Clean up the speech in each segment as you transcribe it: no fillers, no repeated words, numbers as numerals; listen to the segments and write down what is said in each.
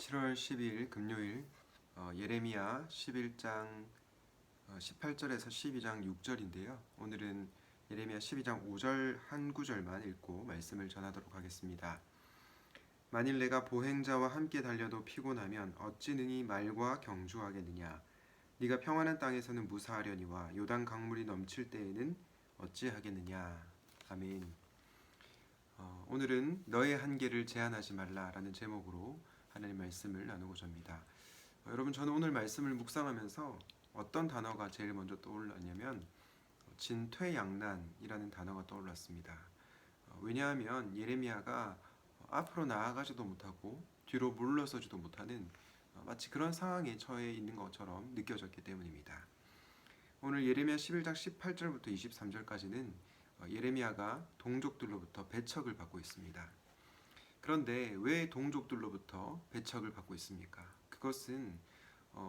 7월 12일 금요일 예레미야 11장 18절에서 12장 6절인데요. 오늘은 예레미야 12장 5절 한 구절만 읽고 말씀을 전하도록 하겠습니다. 만일 내가 보행자와 함께 달려도 피곤하면 어찌 능히 말과 경주하겠느냐. 네가 평안한 땅에서는 무사하려니와 요단 강물이 넘칠 때에는 어찌하겠느냐. 아멘. 오늘은 너의 한계를 제한하지 말라라는 제목으로 하나님 말씀을 나누고자 합니다. 여러분, 저는 오늘 말씀을 묵상하면서 어떤 단어가 제일 먼저 떠올랐냐면 진퇴양난이라는 단어가 떠올랐습니다. 왜냐하면 예레미야가 앞으로 나아가지도 못하고 뒤로 물러서지도 못하는 마치 그런 상황에 처해 있는 것처럼 느껴졌기 때문입니다. 오늘 예레미야 11장 18절부터 23절까지는 예레미야가 동족들로부터 배척을 받고 있습니다. 그런데 왜 동족들로부터 배척을 받고 있습니까? 그것은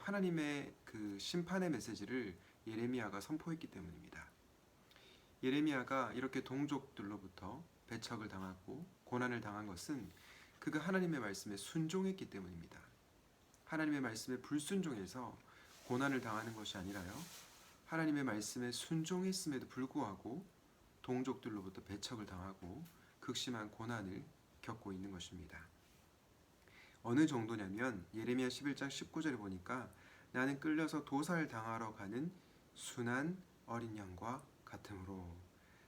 하나님의 그 심판의 메시지를 예레미야가 선포했기 때문입니다. 예레미야가 이렇게 동족들로부터 배척을 당하고 고난을 당한 것은 그가 하나님의 말씀에 순종했기 때문입니다. 하나님의 말씀에 불순종해서 고난을 당하는 것이 아니라요, 하나님의 말씀에 순종했음에도 불구하고 동족들로부터 배척을 당하고 극심한 고난을 겪고 있는 것입니다. 어느 정도냐면 예레미야 11장 19절에 보니까 나는 끌려서 도살 당하러 가는 순한 어린 양과 같으므로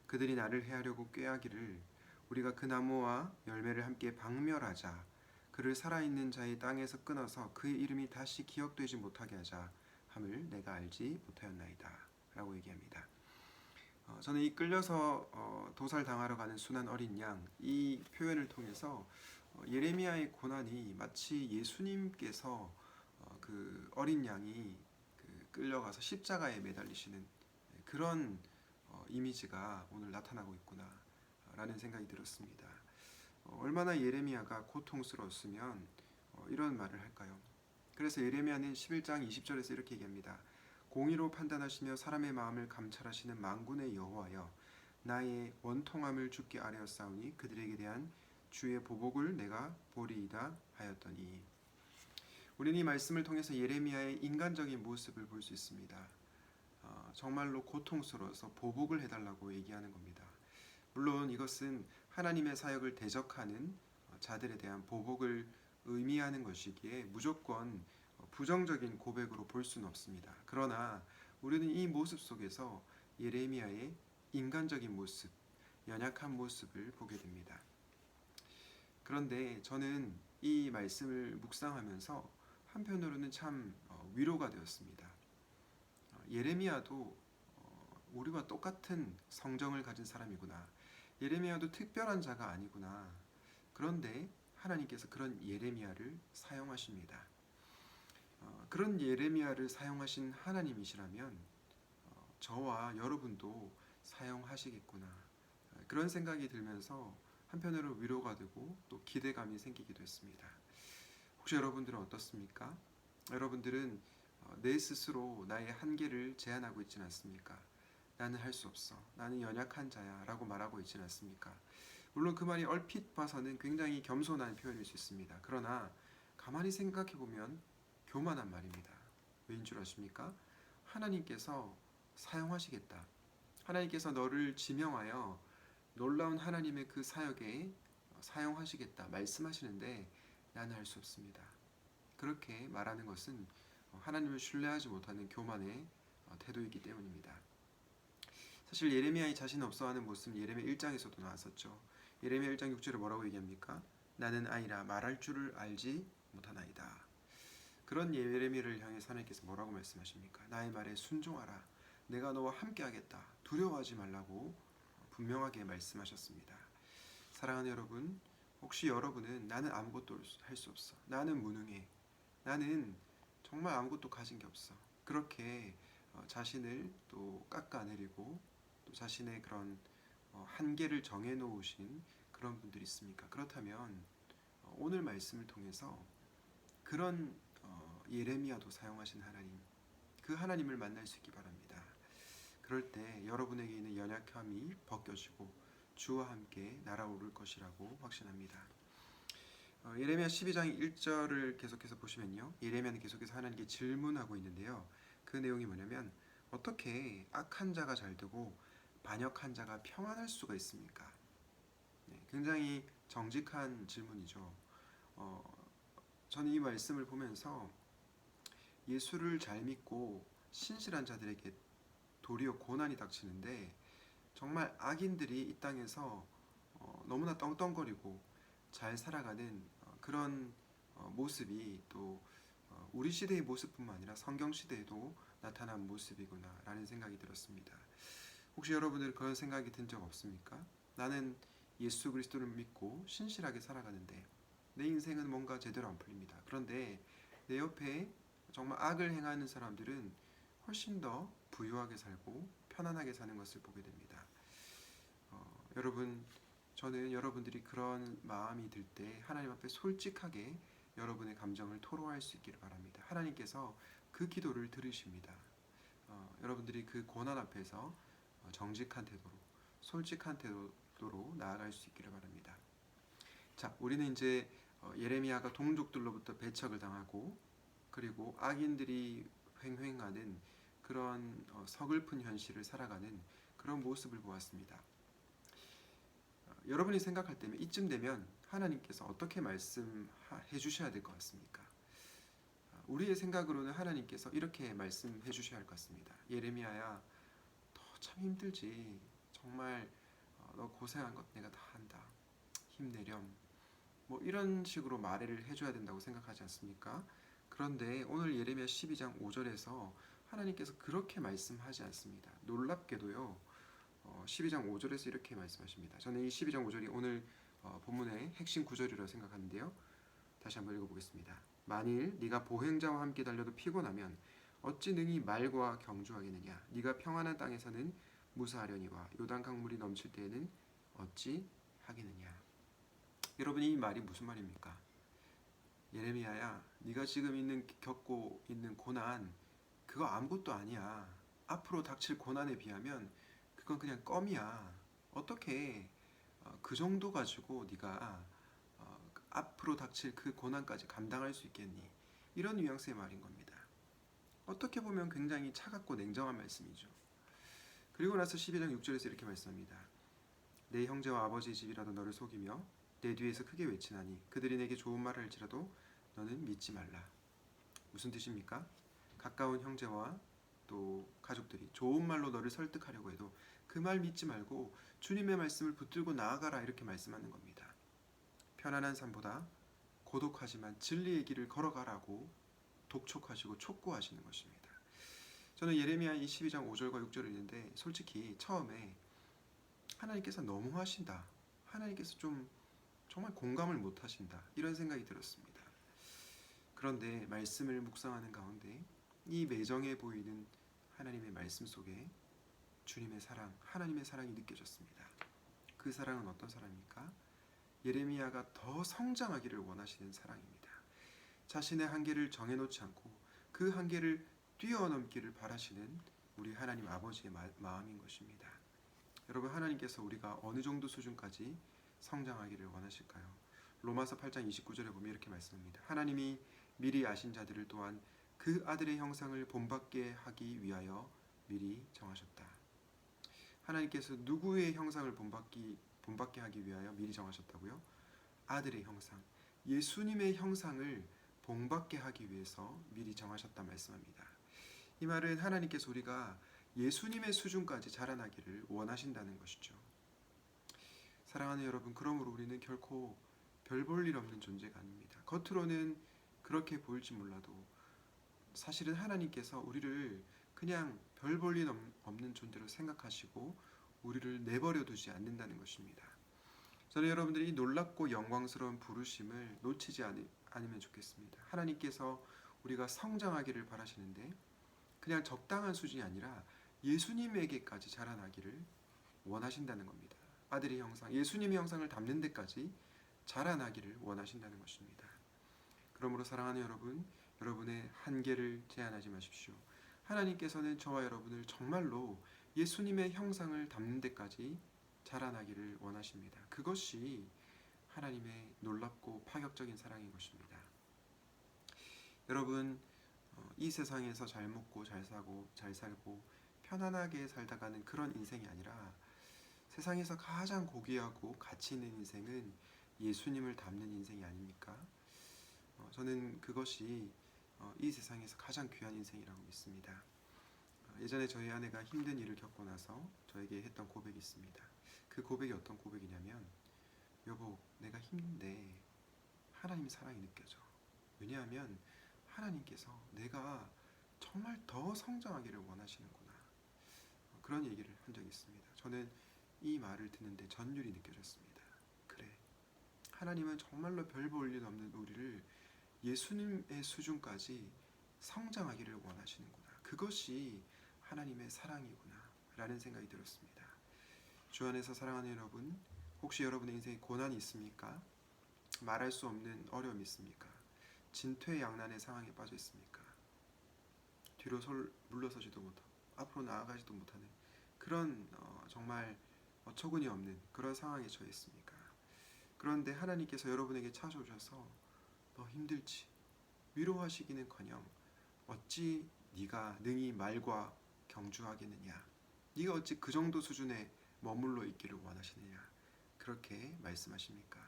그들이 나를 해하려고 꾀하기를 우리가 그 나무와 열매를 함께 박멸하자, 그를 살아있는 자의 땅에서 끊어서 그의 이름이 다시 기억되지 못하게 하자 함을 내가 알지 못하였나이다 라고 얘기합니다. 저는 이 끌려서 도살 당하러 가는 순한 어린 양, 이 표현을 통해서 예레미야의 고난이 마치 예수님께서 그 어린 양이 끌려가서 십자가에 매달리시는 그런 이미지가 오늘 나타나고 있구나 라는 생각이 들었습니다. 얼마나 예레미야가 고통스러웠으면 이런 말을 할까요? 그래서 예레미야는 11장 20절에서 이렇게 얘기합니다. 공의로 판단하시며 사람의 마음을 감찰하시는 만군의 여호와여, 나의 원통함을 주께 아뢰었사오니 그들에게 대한 주의 보복을 내가 보리이다 하였더니. 우리는 이 말씀을 통해서 예레미야의 인간적인 모습을 볼 수 있습니다. 정말로 고통스러워서 보복을 해달라고 얘기하는 겁니다. 물론 이것은 하나님의 사역을 대적하는 자들에 대한 보복을 의미하는 것이기에 무조건 부정적인 고백으로 볼 수는 없습니다. 그러나 우리는 이 모습 속에서 예레미야의 인간적인 모습, 연약한 모습을 보게 됩니다. 그런데 저는 이 말씀을 묵상하면서 한편으로는 참 위로가 되었습니다. 예레미야도 우리와 똑같은 성정을 가진 사람이구나. 예레미야도 특별한 자가 아니구나. 그런데 하나님께서 그런 예레미야를 사용하십니다. 그런 예레미야를 사용하신 하나님이시라면 저와 여러분도 사용하시겠구나. 그런 생각이 들면서 한편으로 위로가 되고 또 기대감이 생기기도 했습니다. 혹시 여러분들은 어떻습니까? 여러분들은 내 스스로 나의 한계를 제한하고 있지는 않습니까? 나는 할 수 없어, 나는 연약한 자야 라고 말하고 있지는 않습니까? 물론 그 말이 얼핏 봐서는 굉장히 겸손한 표현일 수 있습니다. 그러나 가만히 생각해 보면 교만한 말입니다. 왜인 줄 아십니까? 하나님께서 사용하시겠다, 하나님께서 너를 지명하여 놀라운 하나님의 그 사역에 사용하시겠다 말씀하시는데 나는 할 수 없습니다. 그렇게 말하는 것은 하나님을 신뢰하지 못하는 교만의 태도이기 때문입니다. 사실 예레미야의 자신 없어하는 모습은 예레미야 1장에서도 나왔었죠. 예레미야 1장 6절에 뭐라고 얘기합니까? 나는 아이라 말할 줄을 알지 못하나이다. 그런 예레미야를 향해 하나님께서 뭐라고 말씀하십니까? 나의 말에 순종하라. 내가 너와 함께하겠다. 두려워하지 말라고 분명하게 말씀하셨습니다. 사랑하는 여러분, 혹시 여러분은 나는 아무것도 할 수 없어, 나는 무능해, 나는 정말 아무것도 가진 게 없어, 그렇게 자신을 또 깎아내리고 또 자신의 그런 한계를 정해놓으신 그런 분들이 있습니까? 그렇다면 오늘 말씀을 통해서 그런 예레미야도 사용하신 하나님, 그 하나님을 만날 수 있기 바랍니다. 그럴 때 여러분에게 있는 연약함이 벗겨지고 주와 함께 날아오를 것이라고 확신합니다. 예레미야 12장 1절을 계속해서 보시면요. 예레미야는 계속해서 하나님께 질문하고 있는데요. 그 내용이 뭐냐면 어떻게 악한 자가 잘 되고 반역한 자가 평안할 수가 있습니까? 네, 굉장히 정직한 질문이죠. 저는 이 말씀을 보면서 예수를 잘 믿고 신실한 자들에게 도리어 고난이 닥치는데 정말 악인들이 이 땅에서 너무나 떵떵거리고 잘 살아가는 그런 모습이 또 우리 시대의 모습뿐만 아니라 성경 시대에도 나타난 모습이구나라는 생각이 들었습니다. 혹시 여러분들 그런 생각이 든 적 없습니까? 나는 예수 그리스도를 믿고 신실하게 살아가는데 내 인생은 뭔가 제대로 안 풀립니다. 그런데 내 옆에 정말 악을 행하는 사람들은 훨씬 더 부유하게 살고 편안하게 사는 것을 보게 됩니다. 여러분, 저는 여러분들이 그런 마음이 들 때 하나님 앞에 솔직하게 여러분의 감정을 토로할 수 있기를 바랍니다. 하나님께서 그 기도를 들으십니다. 여러분들이 그 고난 앞에서 정직한 태도로, 솔직한 태도로 나아갈 수 있기를 바랍니다. 자, 우리는 이제 예레미야가 동족들로부터 배척을 당하고 그리고 악인들이 횡행하는 그런 서글픈 현실을 살아가는 그런 모습을 보았습니다. 여러분이 생각할 때면 이쯤 되면 하나님께서 어떻게 말씀해 주셔야 될 것 같습니까? 우리의 생각으로는 하나님께서 이렇게 말씀해 주셔야 할 것 같습니다. 예레미야야, 너 참 힘들지. 정말 너 고생한 것 내가 다 한다. 힘내렴. 뭐 이런 식으로 말을 해줘야 된다고 생각하지 않습니까? 그런데 오늘 예레미야 12장 5절에서 하나님께서 그렇게 말씀하지 않습니다. 놀랍게도요. 12장 5절에서 이렇게 말씀하십니다. 저는 이 12장 5절이 오늘 본문의 핵심 구절이라고 생각하는데요. 다시 한번 읽어보겠습니다. 만일 네가 보행자와 함께 달려도 피곤하면 어찌 능히 말과 경주하겠느냐. 네가 평안한 땅에서는 무사하려니와 요단 강물이 넘칠 때에는 어찌 하겠느냐. 여러분, 이 말이 무슨 말입니까? 예레미야야, 네가 지금 겪고 있는 고난 그거 아무것도 아니야. 앞으로 닥칠 고난에 비하면 그건 그냥 껌이야. 어떻게 그 정도 가지고 네가 앞으로 닥칠 그 고난까지 감당할 수 있겠니? 이런 뉘앙스의 말인 겁니다. 어떻게 보면 굉장히 차갑고 냉정한 말씀이죠. 그리고 나서 12장 6절에서 이렇게 말씀합니다. 내 형제와 아버지의 집이라도 너를 속이며 내 뒤에서 크게 외치나니 그들이 내게 좋은 말을 할지라도 너는 믿지 말라. 무슨 뜻입니까? 가까운 형제와 또 가족들이 좋은 말로 너를 설득하려고 해도 그 말 믿지 말고 주님의 말씀을 붙들고 나아가라 이렇게 말씀하는 겁니다. 편안한 삶보다 고독하지만 진리의 길을 걸어가라고 독촉하시고 촉구하시는 것입니다. 저는 예레미야 22장 5절과 6절을 읽는데 솔직히 처음에 하나님께서 너무하신다. 하나님께서 좀 정말 공감을 못하신다. 이런 생각이 들었습니다. 그런데 말씀을 묵상하는 가운데 이 매정해 보이는 하나님의 말씀 속에 주님의 사랑, 하나님의 사랑이 느껴졌습니다. 그 사랑은 어떤 사랑입니까? 예레미야가 더 성장하기를 원하시는 사랑입니다. 자신의 한계를 정해놓지 않고 그 한계를 뛰어넘기를 바라시는 우리 하나님 아버지의 마음인 것입니다. 여러분, 하나님께서 우리가 어느 정도 수준까지 성장하기를 원하실까요? 로마서 8장 29절에 보면 이렇게 말씀합니다. 하나님이 미리 아신 자들을 또한 그 아들의 형상을 본받게 하기 위하여 미리 정하셨다. 하나님께서 누구의 형상을 본받게 하기 위하여 미리 정하셨다고요? 아들의 형상, 예수님의 형상을 본받게 하기 위해서 미리 정하셨다 말씀합니다. 이 말은 하나님께서 우리가 예수님의 수준까지 자라나기를 원하신다는 것이죠. 사랑하는 여러분, 그러므로 우리는 결코 별 볼 일 없는 존재가 아닙니다. 겉으로는 그렇게 보일지 몰라도 사실은 하나님께서 우리를 그냥 별 볼 일 없는 존재로 생각하시고 우리를 내버려 두지 않는다는 것입니다. 저는 여러분들이 이 놀랍고 영광스러운 부르심을 놓치지 않으면 좋겠습니다. 하나님께서 우리가 성장하기를 바라시는데 그냥 적당한 수준이 아니라 예수님에게까지 자라나기를 원하신다는 겁니다. 아들의 형상, 예수님의 형상을 담는 데까지 자라나기를 원하신다는 것입니다. 그러므로 사랑하는 여러분, 여러분의 한계를 제한하지 마십시오. 하나님께서는 저와 여러분을 정말로 예수님의 형상을 담는 데까지 자라나기를 원하십니다. 그것이 하나님의 놀랍고 파격적인 사랑인 것입니다. 여러분, 이 세상에서 잘 먹고 잘 사고 잘 살고 편안하게 살다가는 그런 인생이 아니라 세상에서 가장 고귀하고 가치 있는 인생은 예수님을 닮는 인생이 아닙니까? 저는 그것이 이 세상에서 가장 귀한 인생이라고 믿습니다. 예전에 저희 아내가 힘든 일을 겪고 나서 저에게 했던 고백이 있습니다. 그 고백이 어떤 고백이냐면, 여보, 내가 힘든데 하나님 사랑이 느껴져. 왜냐하면 하나님께서 내가 정말 더 성장하기를 원하시는구나. 그런 얘기를 한 적이 있습니다. 저는 이 말을 듣는데 전율이 느껴졌습니다. 그래, 하나님은 정말로 별 볼 일 없는 우리를 예수님의 수준까지 성장하기를 원하시는구나. 그것이 하나님의 사랑이구나 라는 생각이 들었습니다. 주 안에서 사랑하는 여러분, 혹시 여러분의 인생에 고난이 있습니까? 말할 수 없는 어려움이 있습니까? 진퇴양난의 상황에 빠져 있습니까? 뒤로 물러서지도 못하고 앞으로 나아가지도 못하는 그런 정말 어처구니 없는 그런 상황에 처해 있습니까? 그런데 하나님께서 여러분에게 찾아오셔서 너 힘들지? 위로하시기는커녕 어찌 네가 능히 말과 경주하겠느냐? 네가 어찌 그 정도 수준에 머물러 있기를 원하시느냐? 그렇게 말씀하십니까?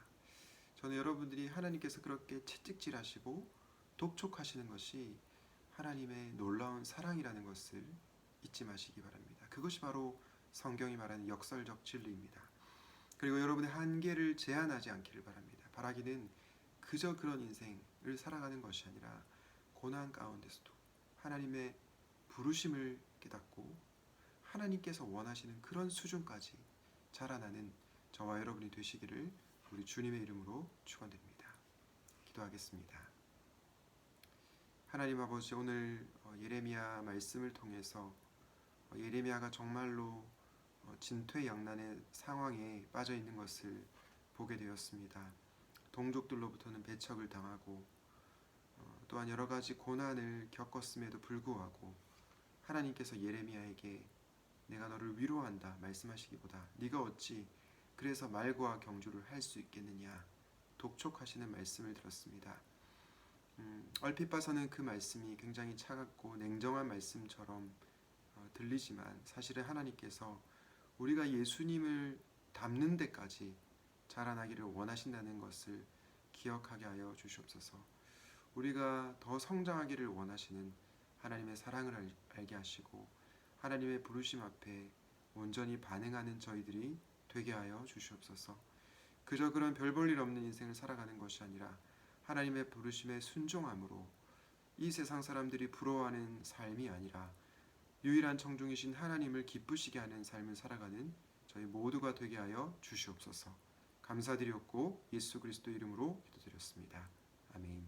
저는 여러분들이 하나님께서 그렇게 채찍질하시고 독촉하시는 것이 하나님의 놀라운 사랑이라는 것을 잊지 마시기 바랍니다. 그것이 바로 성경이 말하는 역설적 진리입니다. 그리고 여러분의 한계를 제한하지 않기를 바랍니다. 바라기는 그저 그런 인생을 살아가는 것이 아니라 고난 가운데서도 하나님의 부르심을 깨닫고 하나님께서 원하시는 그런 수준까지 자라나는 저와 여러분이 되시기를 우리 주님의 이름으로 축원드립니다. 기도하겠습니다. 하나님 아버지, 오늘 예레미야 말씀을 통해서 예레미야가 정말로 진퇴양난의 상황에 빠져 있는 것을 보게 되었습니다. 동족들로부터는 배척을 당하고 또한 여러 가지 고난을 겪었음에도 불구하고 하나님께서 예레미야에게 내가 너를 위로한다 말씀하시기보다 네가 어찌 그래서 말과 경주를 할 수 있겠느냐 독촉하시는 말씀을 들었습니다. 얼핏 봐서는 그 말씀이 굉장히 차갑고 냉정한 말씀처럼 들리지만 사실은 하나님께서 우리가 예수님을 닮는 데까지 자라나기를 원하신다는 것을 기억하게 하여 주시옵소서. 우리가 더 성장하기를 원하시는 하나님의 사랑을 알게 하시고 하나님의 부르심 앞에 온전히 반응하는 저희들이 되게 하여 주시옵소서. 그저 그런 별 볼 일 없는 인생을 살아가는 것이 아니라 하나님의 부르심에 순종함으로 이 세상 사람들이 부러워하는 삶이 아니라 유일한 청중이신 하나님을 기쁘시게 하는 삶을 살아가는 저희 모두가 되게 하여 주시옵소서. 감사드렸고 예수 그리스도 이름으로 기도드렸습니다. 아멘.